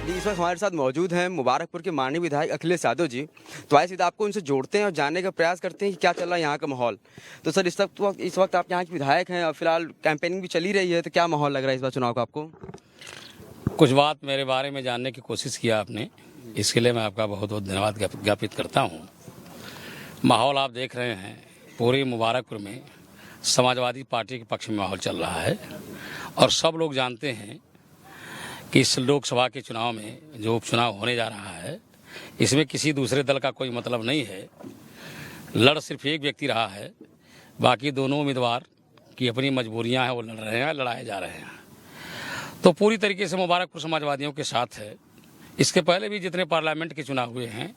जी, इस वक्त हमारे साथ मौजूद हैं मुबारकपुर के माननीय विधायक अखिलेश यादव जी। तो आइए सीधा आपको उनसे जोड़ते हैं और जानने का प्रयास करते हैं कि क्या चल रहा है यहाँ का माहौल। तो सर, इस वक्त आप यहाँ के विधायक हैं और फिलहाल कैंपेनिंग भी चली रही है, तो क्या माहौल लग रहा है इस बार चुनाव का आपको? कुछ बात मेरे बारे में जानने की कोशिश किया आपने, इसके लिए मैं आपका बहुत बहुत धन्यवाद ज्ञापित करता हूँ। माहौल आप देख रहे हैं, पूरे मुबारकपुर में समाजवादी पार्टी के पक्ष में माहौल चल रहा है और सब लोग जानते हैं कि इस लोकसभा के चुनाव में जो उपचुनाव होने जा रहा है, इसमें किसी दूसरे दल का कोई मतलब नहीं है। लड़ सिर्फ एक व्यक्ति रहा है, बाकी दोनों उम्मीदवार की अपनी मजबूरियां हैं, वो लड़ रहे हैं, लड़ाए जा रहे हैं। तो पूरी तरीके से मुबारकपुर समाजवादियों के साथ है। इसके पहले भी जितने पार्लियामेंट के चुनाव हुए हैं,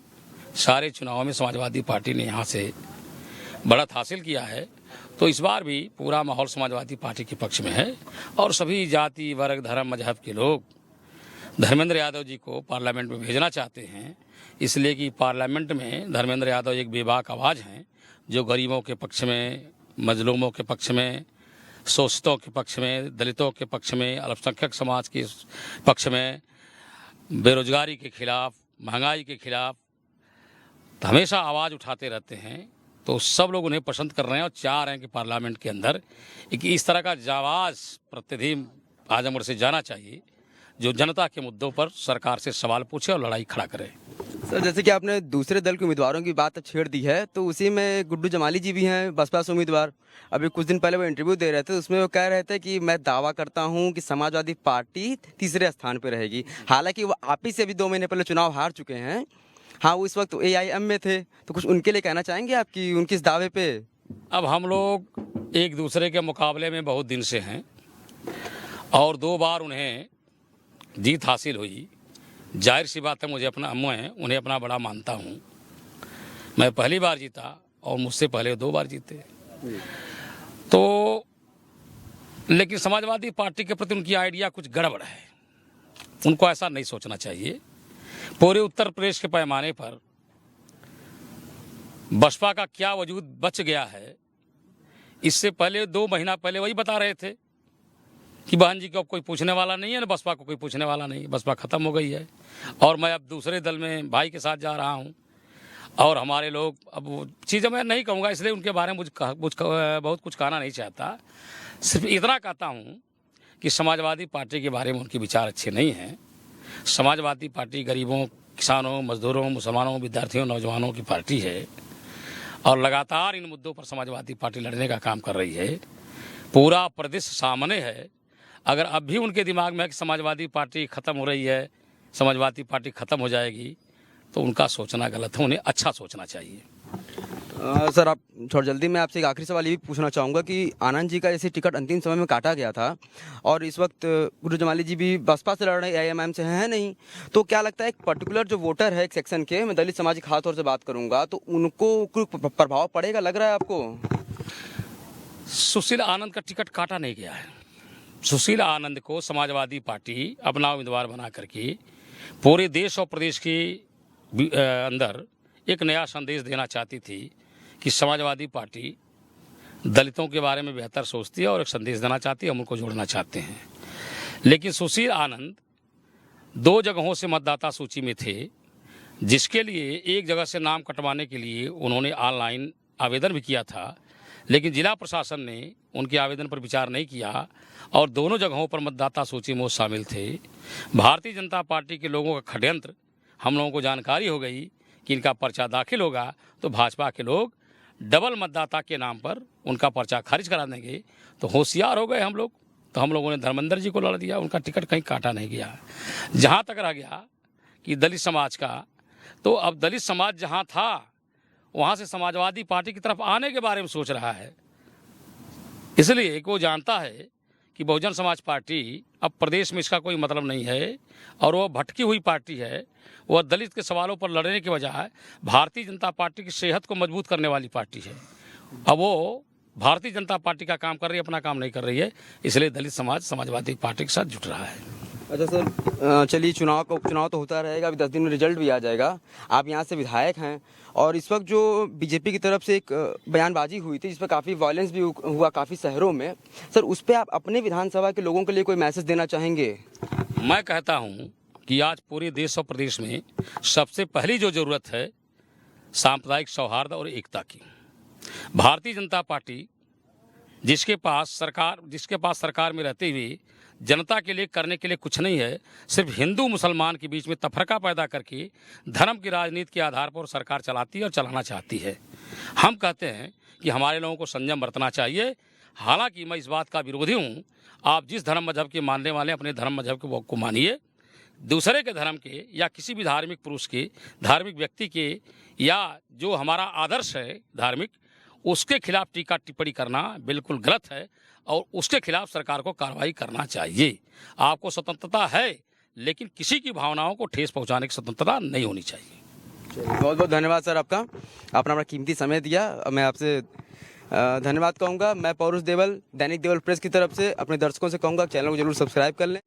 सारे चुनावों में समाजवादी पार्टी ने यहाँ से बढ़त हासिल किया है। तो इस बार भी पूरा माहौल समाजवादी पार्टी के पक्ष में है और सभी जाति, वर्ग, धर्म, मजहब के लोग धर्मेंद्र यादव जी को पार्लियामेंट में भेजना चाहते हैं, इसलिए कि पार्लियामेंट में धर्मेंद्र यादव एक बेबाक आवाज़ हैं, जो गरीबों के पक्ष में, मजलूमों के पक्ष में, शोषितों के पक्ष में, दलितों के पक्ष में, अल्पसंख्यक समाज के पक्ष में, बेरोजगारी के खिलाफ, महंगाई के खिलाफ हमेशा आवाज़ उठाते रहते हैं। तो सब लोग उन्हें पसंद कर रहे हैं और चाह रहे हैं कि पार्लियामेंट के अंदर एक इस तरह का जावाज़ प्रतिनिधि आजमगढ़ से जाना चाहिए, जो जनता के मुद्दों पर सरकार से सवाल पूछे और लड़ाई खड़ा करे। सर, जैसे कि आपने दूसरे दल के उम्मीदवारों की बात छेड़ दी है, तो उसी में गुड्डू जमाली जी भी हैं, बसपा से उम्मीदवार। अभी कुछ दिन पहले वो इंटरव्यू दे रहे थे, उसमें वो कह रहे थे कि मैं दावा करता हूं कि समाजवादी पार्टी तीसरे स्थान पर रहेगी। हालांकि वो आप ही से अभी 2 महीने पहले चुनाव हार चुके हैं। हाँ, वो इस वक्त AIM में थे, तो कुछ उनके लिए कहना चाहेंगे आप कि उनके इस दावे पे? अब हम लोग एक दूसरे के मुकाबले में बहुत दिन से हैं और 2 बार उन्हें जीत हासिल हुई। जाहिर सी बात है, मैं उन्हें अपना बड़ा मानता हूँ। मैं पहली बार जीता और मुझसे पहले 2 बार जीते। तो लेकिन समाजवादी पार्टी के प्रति उनकी आइडिया कुछ गड़बड़ है। उनको ऐसा नहीं सोचना चाहिए। पूरे उत्तर प्रदेश के पैमाने पर बसपा का क्या वजूद बच गया है, इससे पहले 2 महीना पहले वही बता रहे थे कि बहन जी को अब कोई पूछने वाला नहीं है ना, बसपा को कोई पूछने वाला नहीं, बसपा खत्म हो गई है और मैं अब दूसरे दल में भाई के साथ जा रहा हूं। और हमारे लोग, अब वो चीज़ें मैं नहीं कहूँगा, इसलिए उनके बारे में बहुत कुछ कहना नहीं चाहता। सिर्फ इतना कहता हूँ कि समाजवादी पार्टी के बारे में उनके विचार अच्छे नहीं हैं। समाजवादी पार्टी गरीबों, किसानों, मजदूरों, मुसलमानों, विद्यार्थियों, नौजवानों की पार्टी है और लगातार इन मुद्दों पर समाजवादी पार्टी लड़ने का काम कर रही है। पूरा प्रदेश सामने है। अगर अब भी उनके दिमाग में है कि समाजवादी पार्टी ख़त्म हो रही है, समाजवादी पार्टी ख़त्म हो जाएगी, तो उनका सोचना गलत है। उन्हें अच्छा सोचना चाहिए। सर, आप थोड़ा जल्दी मैं आपसे एक आखिरी सवाल ये भी पूछना चाहूँगा कि आनंद जी का जैसे टिकट अंतिम समय में काटा गया था और इस वक्त गुड्डू जमाली जी भी बसपा से लड़ रहे हैं, AIM से हैं नहीं, तो क्या लगता है एक पर्टिकुलर जो वोटर है एक सेक्शन के, मैं दलित समाज की खास तौर से बात करूँगा, तो उनको कोई प्रभाव पड़ेगा, लग रहा है आपको? सुशील आनंद का टिकट काटा नहीं गया है। सुशील आनंद को समाजवादी पार्टी अपना उम्मीदवार बना करके पूरे देश और प्रदेश के अंदर एक नया संदेश देना चाहती थी कि समाजवादी पार्टी दलितों के बारे में बेहतर सोचती है और एक संदेश देना चाहती है, हम उनको जोड़ना चाहते हैं। लेकिन सुशील आनंद 2 जगहों से मतदाता सूची में थे, जिसके लिए एक जगह से नाम कटवाने के लिए उन्होंने ऑनलाइन आवेदन भी किया था, लेकिन जिला प्रशासन ने उनके आवेदन पर विचार नहीं किया और दोनों जगहों पर मतदाता सूची में वो शामिल थे। भारतीय जनता पार्टी के लोगों का षड्यंत्र हम लोगों को जानकारी हो गई कि इनका पर्चा दाखिल होगा तो भाजपा के लोग डबल मतदाता के नाम पर उनका पर्चा खारिज करा देंगे। तो होशियार हो गए हम लोग, तो हम लोगों ने धर्मेंद्र जी को लड़ दिया, उनका टिकट कहीं काटा नहीं गया। जहाँ तक रह गया कि दलित समाज का, तो अब दलित समाज जहाँ था वहाँ से समाजवादी पार्टी की तरफ आने के बारे में सोच रहा है, इसलिए कि वो जानता है कि बहुजन समाज पार्टी अब प्रदेश में इसका कोई मतलब नहीं है और वो भटकी हुई पार्टी है। वह दलित के सवालों पर लड़ने के बजाय भारतीय जनता पार्टी की सेहत को मजबूत करने वाली पार्टी है। अब वो भारतीय जनता पार्टी का काम कर रही है, अपना काम नहीं कर रही है, इसलिए दलित समाज समाजवादी पार्टी के साथ जुट रहा है। अच्छा सर, चलिए उपचुनाव तो होता रहेगा, अभी 10 दिन में रिजल्ट भी आ जाएगा। आप यहाँ से विधायक हैं और इस वक्त जो बीजेपी की तरफ से एक बयानबाजी हुई थी जिस पर काफ़ी वायलेंस भी हुआ काफ़ी शहरों में, सर उस पर आप अपने विधानसभा के लोगों के लिए कोई मैसेज देना चाहेंगे? मैं कहता हूँ कि आज पूरे देश और प्रदेश में सबसे पहली जो ज़रूरत है सांप्रदायिक सौहार्द और एकता की। भारतीय जनता पार्टी जिसके पास सरकार में रहते हुए जनता के लिए करने के लिए कुछ नहीं है, सिर्फ हिंदू मुसलमान के बीच में तफरका पैदा करके धर्म की राजनीति के आधार पर सरकार चलाती है और चलाना चाहती है। हम कहते हैं कि हमारे लोगों को संयम बरतना चाहिए। हालांकि मैं इस बात का विरोधी हूँ, आप जिस धर्म मजहब के मानने वाले अपने धर्म मजहब को मानिए, दूसरे के धर्म के या किसी भी धार्मिक पुरुष के, धार्मिक व्यक्ति के या जो हमारा आदर्श है धार्मिक, उसके खिलाफ टीका टिप्पणी करना बिल्कुल गलत है और उसके खिलाफ सरकार को कार्रवाई करना चाहिए। आपको स्वतंत्रता है, लेकिन किसी की भावनाओं को ठेस पहुंचाने की स्वतंत्रता नहीं होनी चाहिए। बहुत बहुत धन्यवाद सर आपका, आपने अपना कीमती समय दिया। मैं आपसे धन्यवाद कहूँगा। मैं पौरुष देवल, दैनिक देवल प्रेस की तरफ से अपने दर्शकों से कहूँगा चैनल को जरूर सब्सक्राइब कर लें।